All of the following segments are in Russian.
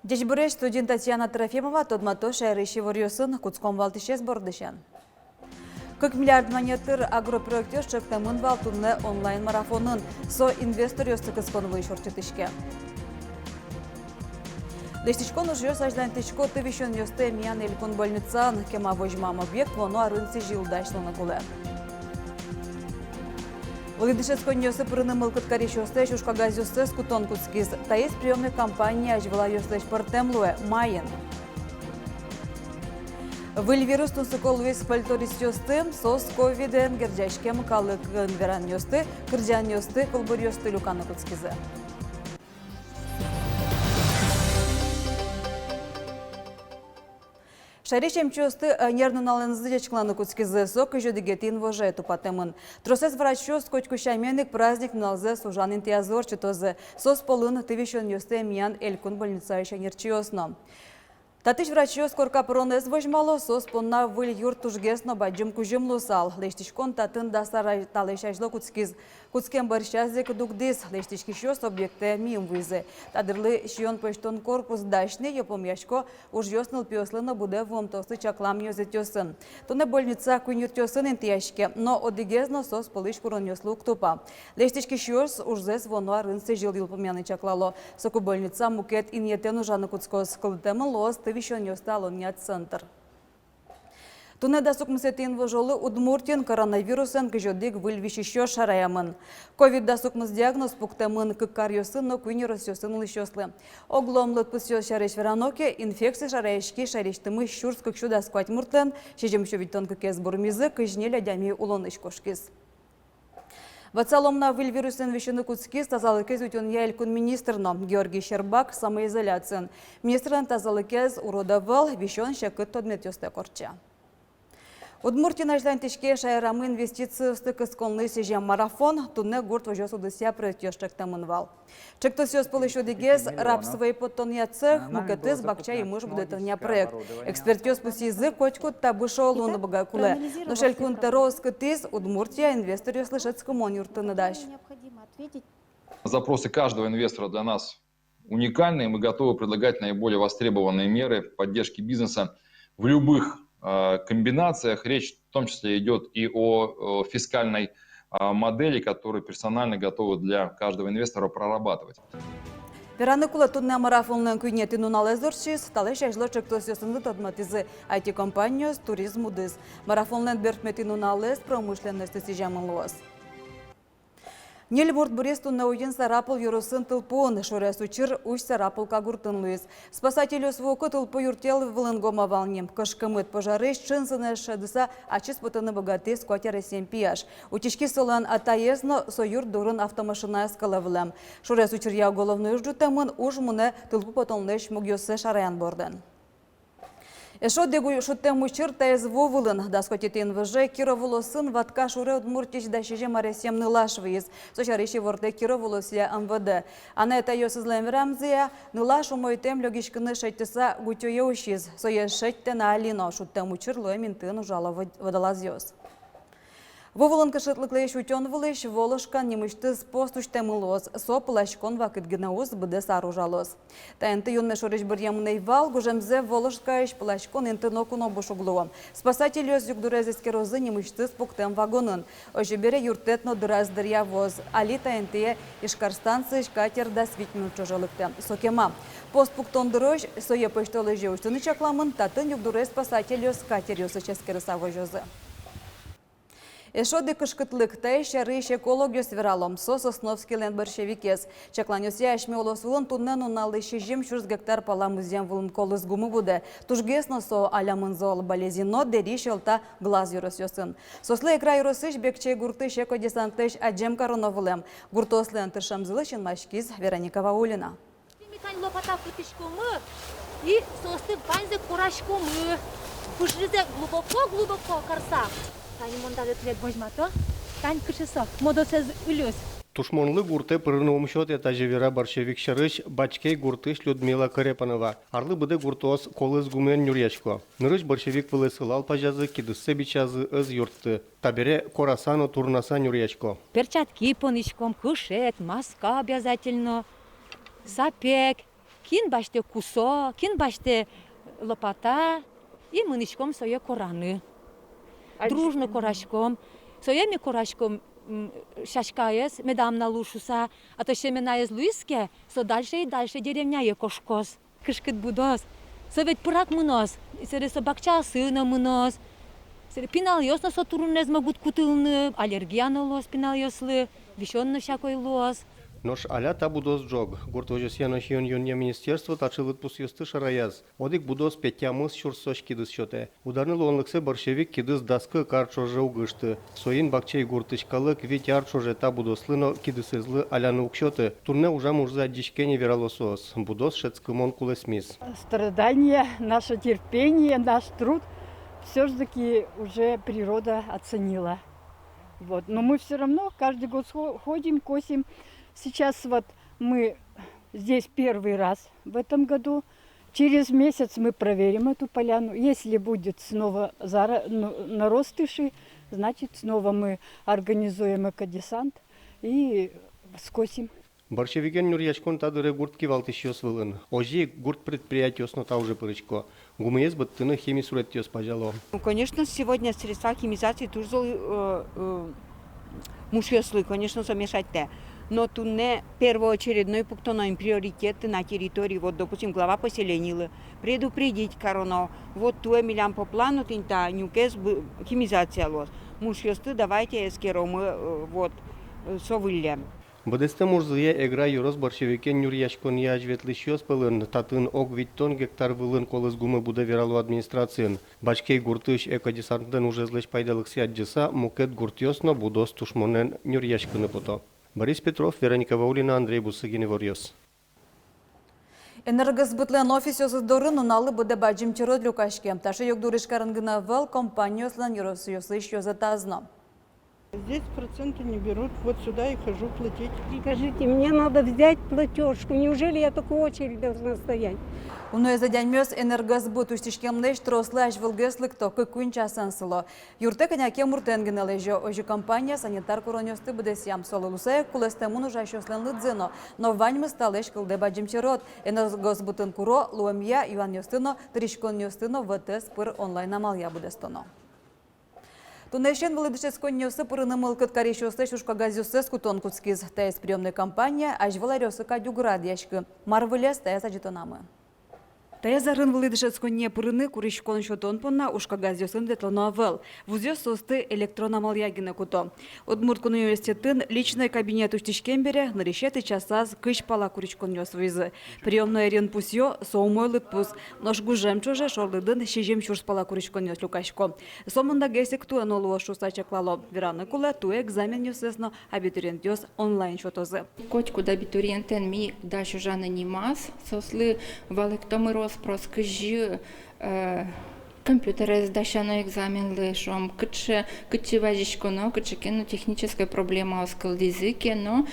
Дежбуреш студент Татьяна Трофимова тодмато шайрыши варьосын куцком валтышес бордышан. 40 миллиард монетыр агропроектер шектамын валтунны онлайн марафонын со инвестор ёсты кысконвы шорчетышке. Лештичкон уж ёс ажлантичко тывишон ёсты миян элькон больницан кема вожмам объект воно арынцы жылдашлана кулы. Владышец конёсы прынымыл кыткари шосты шушка газёсты скутон куцкиз. Таис приемная компания ажвала ёсты шпартемлуэ майын. Вильвирус тунсыкол вес пальторис ёсты, сос ковиден герджашкем калык веран ёсты, кырджан ёсты, колбур ёсты люканы куцкизы. Шаричем чёсты нервно налынзы дечкланы куцкизы сок и жёдыгетин воже тупатемын. Тросес врачёс кочкушаменик праздник налзы сужан интиазор читозы. Сос полын тывишон ёсты миян элькун больница ещё нерчиосно. Татыш врачёс коркапронес вожмало сос понна выль юрт тужгесно баджым кужым лусал. Лештичкон татын дасара талешажло куцкиз. Куцкем барщазик дугдис. Лештички шёс объекты мием вызы. Тадырлы шион поштон корпус дашны ёпомяшко уж ёсныл пёслыно буде вомтосы чаклам ёзетёсын. Тоне больница кунюртёсын интияшке, но одигезно сос полыш курон ёслу ктупа. Лештички шёс уж зес воно арынсы жил ёлпомяны чаклало. Соку больница мукет иньетен ужаны куцкос кылтемын лос тывишон ёстал нет центр. Туне дасук мсетин вожолы Удмуртин коронавируsen кыжодик выльвищищё шараямын. Ковид дасук мс диагноз пуктемын кыккарьёсын, но куйнеросёсын лыщёслы. Огломлыт пысё шареш вераноке инфекция шараешки шарештымы щурс кыкшу дасквать муртлен, шежемшё виттон кыкез бурмизы кыжнель адями улоныш кошкиз. Вацаломна вильвирусен вещаны куцкиз тазалыкез утен ялькун министрно Георгий Щербак самоизоляциян. Министран тазалыкез уродовал вещен шакыт тодмет ёсты корча. Удмуртин ажлантишке шайрамы инвестиции стыкысконлы сежем марафон, тунне гурт вожос удыся проектёштыктамын вал. Чектосёс пылышу дегез рапсвей потонья цех, мукетыз бакча и муж будетовня проект. Экспертёс пусизы кочку табышо луны багакуле. Но шелькун терос кытыз Удмуртия инвесторы слышат скомон юртыны даш. Запросы каждого инвестора для нас уникальные. Мы готовы предлагать наиболее востребованные меры поддержки бизнеса в любых комбинациях. Речь в том числе идет и о фискальной модели, которую персонально готовы для каждого инвестора прорабатывать. Вераныкула тунне марафонлын күйнети нуналезорчиз, талеш ажло чектосёсынды тодматизы IT-компанияс туризм удыз. Марафонлын бертмети нуналез промышленности сижамын луаз. Нельбурт буресту на уен сарапыл юрусын тылпуын, шорес учыр уж сарапыл кагуртын луиз. Спасателю своку тылпу юртел вылынгома волнем. Кышкымыт пожарыш чынсыны шедыса ачыс пытыны богаты скватера семпияш. Утечки солан атаезно союр дурын автомашина скалавылам. Шорес учыр я головную ждутамын уж муне тылпу потонлеш мугёсы шараян борден. Эшо дегу шуттем учыр таез вовылын, даскотетен выже Кироволосын ватка шуре Удмуртич дашеже маресем нылаш выез. Сочарищи ворте Кироволосия МВД. Ана это ёсызлем рамзия, нылаш умойтем лёгишкыны шеттеса гутёе ушиз. Сое шетте на алино шуттем учыр лоеминтын ужала водолазёс. Вовылын кышытлыклы шутён вылыш, волошкан немыштыз постуштем лоз, со плашкон вакыт гнауз быды саружалоз. Таенты юнме шорыш бір ямынай вал, гужемзе волошкаеш плашкон инты нокуно бушуглуам. Спасатель ёс югдурезеске розы немыштыз пуктем вагонын. Ожебере юртетно дыраздыря воз. Али таентые ишкарстанцы шкатер да свитмю чожалыкте. Сокема. Пост пуктон дырож, сое пыштолы жеуштыны чакламын, татын югдурез спасатель ёс катер ёсы ческерыса вожозы. Эшоды кышкытлык тайша рыш экологиос вералом со Сосновский лен большевикес. Чакланёся ашме олосулын туннен уналы шежим шурс гектар пала музеем вулын колыз гумы буде. Тужгесно со алямын зол болезино дериш олта глаз юросёсын. Сослы экра юросыш бекчей гуртыш эко-десанттыш аджем короновылем. Гуртослен тыршамзылышын машкиз Вероника Ваулина. И состы банзы курашкомы. Пушризе глубоко карса. Тани мондады тлет божмато, тань кышысо, модосез үлөс. Тушмонлы гурты пырынуымшот этажевера борщевик шарыш бачкей гуртыш Людмила Карепанова. Арлы быды гуртос колыз гумен нюрьячко. Нырыш борщевик вылысылал пажазы кидыссы бичазыыз юртты. Табере корасану турнаса нюрьячко. Перчатки понычком, кушет, маска обязательно, сапек, Кин баште кусо, кин баште лопата и мынычком соя кораны. Дружно корашком. Соями корашком шашкаес, медамна лушуса, а то шеменаес луиске, со дальше и дальше деревняе кошкос. Кышкыт будос. Со ведь пырак мынос, сере со бакча сына мынос. Сере пинал ёсно со турунез могут кутылны, аллергия на лос пинал ёслы, вещённо всякой лос. Noș alea ta budos jog, gurtojosiano și Uniunea Ministerstvo tachilăt pus юсты шараяз. Одик будос петямыс шурсош кидыс шоте. Ударныл онлыксы борщевик кидыс даскы карчоже угышты. Соин бакчей гуртычкалык вить арчоже та будослыно кидысызлы аляны укшоты. Турне ужам урза дишкене вералосос. Будос шецкымон кулесмис. Страдания, наше терпение, наш труд все-таки уже природа оценила. Вот. Но мы все равно каждый год ходим, косим. Сейчас вот мы здесь первый раз в этом году. Через месяц мы проверим эту поляну. Если будет снова наростыши, значит снова мы организуем экодесант и скосим. Борщевиген Нурьячкон тадыре гурт кивалтышьёс вылын. Ожи гурт предприятиёсно та уже пырычко. Гумыез быттыны хими суреттёс пажало. Ну, конечно, сегодня средства химизации тоже мушьёслы, конечно, замешать-то. Но тут не первоочередной пунктовой приоритет на территории, вот, допустим, глава поселения, предупредить корону. Вот ту милям по плану тинта нюкес химизация лос. Мушьёсты давайте эскеромы, вот, совылям. Бădeste murzăie egra юрос борщевикен Нурьячкон яж ветлышьёс пылын, татын ог виттон гектар вылын колыз гумы буде вералу администрациян. Бачкей гуртыш экодесантын уже злыш пайдалыксы аджыса, мукет гуртьёсно будос тушмонен Нурьячкыны пото. Борис Петров, Вероника Ваулина, Андрей Бусыгин, Ворьёс. Энергосбытлен офисёсы дорын уналы буде баджим чирод люкашкем. Ташы юк дурышкарын гына вел компанияслан юросыёсы ещё затазно. Здесь проценты не берут, вот сюда и хожу платить. Скажите, мне надо взять платежку, неужели я такую очередь должна стоять? Уну езадянмёс энергосбыт уштишкемлеш трослаш вылгеслык токи кунчасан сыло. Юрте коняке муртенген лежо. Ожи компания санитар коронёсты будес ям солы лусая кулестемун уже шослен лыдзыно. Но ваньмы сталеш кылде баджимчерот. Энергосбытын куро луэмья юан ёстыно, тришкон ёстыно ВТС пыр онлайн амалия будестоно. Тунешен вылыдышескон нёсы пырынымыл кыткарещёсы шушкагазюсы скутон куцкиз. Тәйс приемная компания аж валарёсы кадюград яшкы. Марвылес тәйс ажитонамы. Тәйзарын вылыдышесконне пырыны куришкон шотон понна ушкагазюсын ветлоновел. Вузёс состы электронамал ягина куто. Удмуртк университетын личный кабинет уштишкембере нарешеты часаз кыш пала куришкон нёсвизы. Приемная рен пусё соумойлык пус. Нож гужем чуже шорлыдын шижем чурс пала куришкон нёс люкашко. Сомында гесек туэн олуа шуса чаклало. Вераны куле ту экзамен нёсесно абитуриент ёс онлайн шотозы. Котку да абитуриентен ми да шужана нимас, сослы валектомы проскажи компьютеры сдащано экзамен лишом, кычы вазишконо, кычыкено техническая проблема оскал языке, но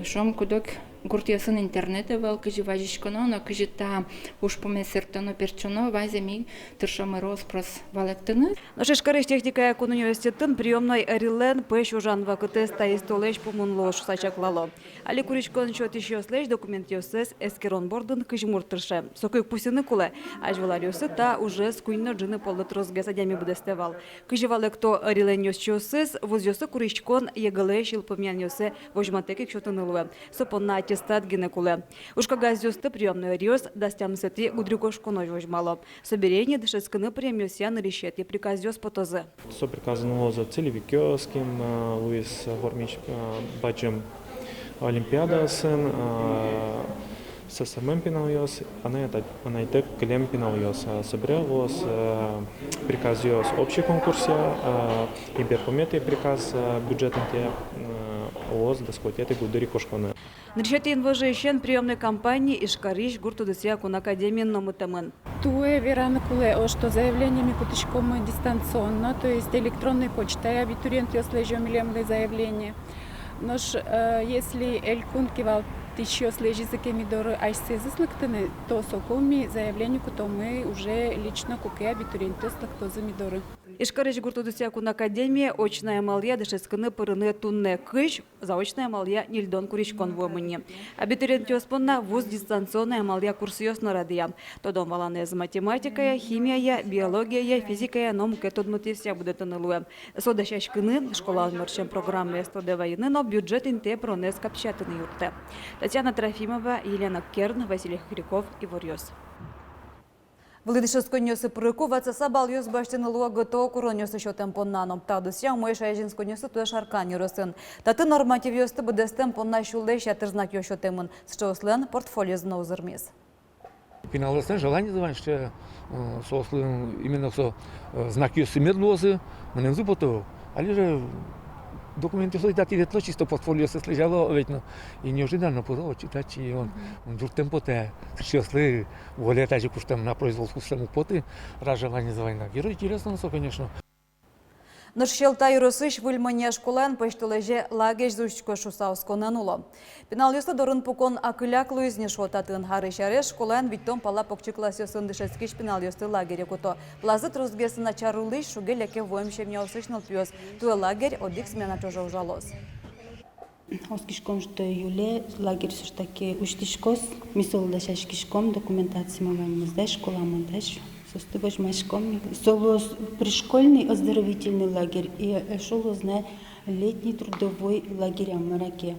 шом кудок гуртьясын интернете вел кычы вазишконо, но кычы та уж помесертоно перчоно ваземи тыршамы роспрос валектыны. Нашишкарыш техника якун университетын приемной эрилен пэш ужан вакытес таистолеш помунло шусачаклало. Али куричкон счет еще слежь документ ёсес эскерон бордын кыжмуртырше. Сокык пусины куле, аж валарёсы та уже скуйно джины полыт розгесадями будестевал. Кыжевале кто эрилен ёсес, возёсы куричкон егыле шилпомян ёсе вожматекик шотынылуэ. Сопонна аттестат гинекуле. Ушкагаз ёсты приемной эрёс дастям сети гудрюкошконо вожмало. Соберение дышесканы премьёсян решет и приказ ёс потозе. Со приказано за целевикёским, Луис Гормич бачим Олимпиада сын, ССМ пиналёс, она и так клем пиналёс. Собралось приказ ёс общий конкурсе, и берпометы приказ бюджетный ООС доскотеты гудери кошконы. Решетин вожещен приемной кампании Ишкариш гуртудысия кун академии номытамын. Туе вераны куле, что заявлениями кутышком дистанционно, то есть электронной почтой, абитуриент ёслежо милемле заявление. Но если элькун кивал еще слежит за кемидоры айсезыслыктыны, то сокоми заявлению, то мы уже лично куке абитуриенты слактозы мидоры. Ишкарыч гуртудуся кун академия очная малия дышескыны пырыны тунне кыш, заочная малия нильдон куричкон вомыни. Абитуриент йоспонна вуз дистанционная малия курсы йосно радия. Тодон валанез математикая, химия, биология, физикая, наука тодмутися будет тонылуя. Содащашкыны школа мерчен программы СТД войны, но бюджет инте пронес капчатыны юрте. Татьяна Трофимова, Елена Керн, Василий Хриков и Ворьёс. Вылидышыз конёсы прыку ватсаса балёс баштыны луа гото куронёсы шотем поннаном. Тадуся умой шайжин конёсы туя шаркан юрысын. Таты норматив ёсты быдестем понна шулдей шатырзнак ёшотемын. Счослен портфолио знаузырмес. Пиналыстан желание звать, что именно знак ёсты медлозы, манензу потом. Али же документы солидати ветло чисто портфолио се слежало, ведь и неожиданно было читать, и он дуртем поте, счастливый, воле даже куштам на производству самопоты, ражевание звайна. Герой интересно, конечно. Наш шелта юрысыш выльмыне школан пыштылыже лагеш зушчко шусаусконан уло. Пенал юсты дорын пукон акыляк луизне шотатын харышаре школан биттон пала покчыкласёсын дышескиш пенал юсты лагере куто. Плазы трузгесы начарулыш шугелеке воемшем неосышныл пьёс. Туя лагерь одик смена чожа ужалос. Оскишком что юле лагерь все таки уштишкос, мисол да шашкишком документация моваемызда школа монтаж. Состываешь машком. Солос пришкольный оздоровительный лагерь и шолозне летний трудовой лагерь в Мараке.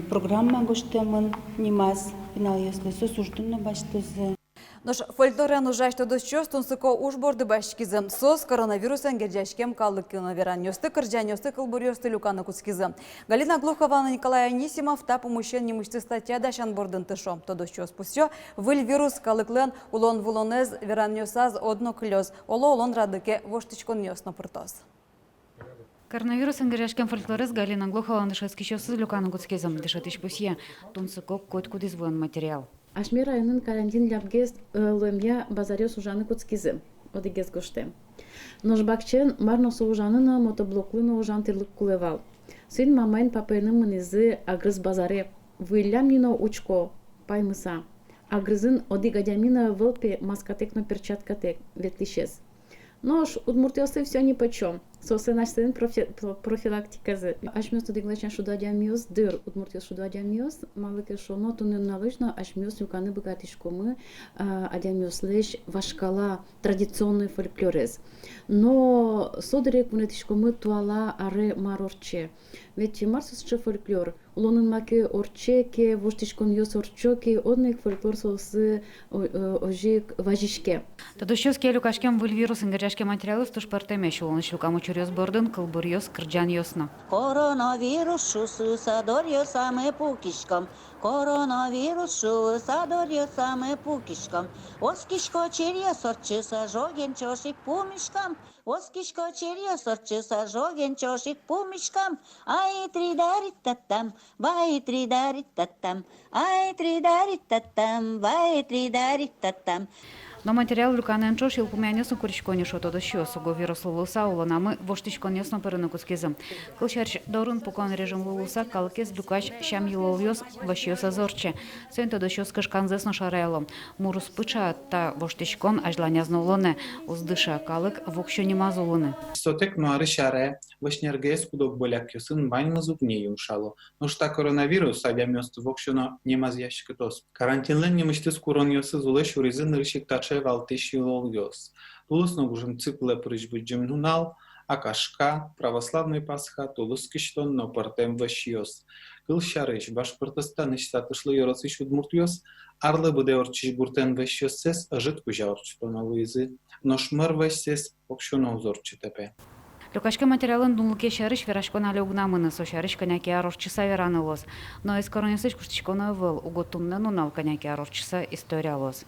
Программа гоштемон немаз пенал если сосужденно баштозе. Нож фольторен ужаш то досчос тунсыко ужборды башкизым. Сос коронавирусан герджашкем каллыкына веран ёсты кырджан ёсты кылбур люкана куцкизым. Галина Глухова, Николай Анисимов та помощен немышты статья дашан бордын тышом. То досчос пусё выль вирус калыклен улон вулонез веран ёсаз одно клёз. Оло улон радыке воштычкон ёсно пыртос. Коронавирус ангеряшкен фольклорез Галина Глухова дышецкий щосы люкана куцкизым. Дышатыш пусье тунсыко койткуд извоен материал. Ашмир районын карантин ляпгез лөмья базарёс ужаны куцкизы. Одегез гоште. Ножбакчен марно соужанына мотоблоклыны ужан тырлык кулевал. Сын мамайн папайны мынызы агрыз базаре. Вылямнино учко паймыса. Агрызын одигадямина вълпе маскатекно перчаткатек ветлишез. Нож удмуртиосы все нипочем. Сосы наш сын профилактиказы. Ашмёс одиглачен шудадямиос дыр удмуртиос шудадямиос малыке шоно тунен налычно ашмёс юканы богатышкомы адямиос леш вашкала традиционный фольклорез. Но содерек вунетышкомы туала аре марорче. Ведь марсусче фольклор улонын маке орчеке воштышкон ёс орчоке одных фольклор сосы ожик важишке. Тадощёске люкашкем выль вирус ангеряшке материалы в туш партемеш улон шлюкаму чурёс бордын кылбурёс кырджан ёсно. Коронавирус шусы садорьё самы пукишком. Коронавирус шусы садорьё самы пукишком. Оскишко черьё сорчы сажоген чошик пумишком. Оскишко черьё сорчы сажоген чошик пумишком. Ай тридарит татам, вай тридарит татам. Ай тридарит татам, вай тридарит татам. Но материал люканен чош илпумянёсно куричконе шото дощёсу го вирусу луса улонамы воштичконёсно пырыны кускизым. Кылшарч дорун пукон режим луса калкез люкач шам юловёс вашёса зорче. Сёнто дощёс кышканзесно шарелом. Мурус пыча та воштичкон ажланязно улоне уздыша калык вокшо немазулыны. Сотек нуары шаре вышнергес кудок боляк ёсын баньмазук не юмшало. Но шта коронавирус адямёс вокшоно немазяшкытос. Карантинлен немыштыс курон ёсы зуле шуризын рышик тач Валтиш юловьёс. Тулусно гужим цикле прыжбыджим нунал, акашка, православный пасха, тулускиштон, но партем вашьёс. Кылшарыш, Башкортостан штатышлы yorosыш удмуртьёс, арлы буде орчиш буртен вашьёс сес, ажит кужа орчтона луизы, но шмыр вашьсес, окшона узорчи тепе. Люкашке материалын дунлыке шарыш верашкон але угнамыны со шарыш коняки арорчыса веранылос. Но из коронесыш куштичкона выл, уготумнен унал коняки арорчыса историалос.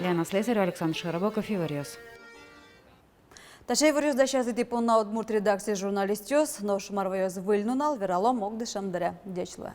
Лена Слесарь, Александр Широбоков и Ворьёс. Ташей Ворьёс да сейчас идти по на удмурт редакции журналистёс, но шмарвоёс выльнунал, верало мог дышамдыря. Дечлуя.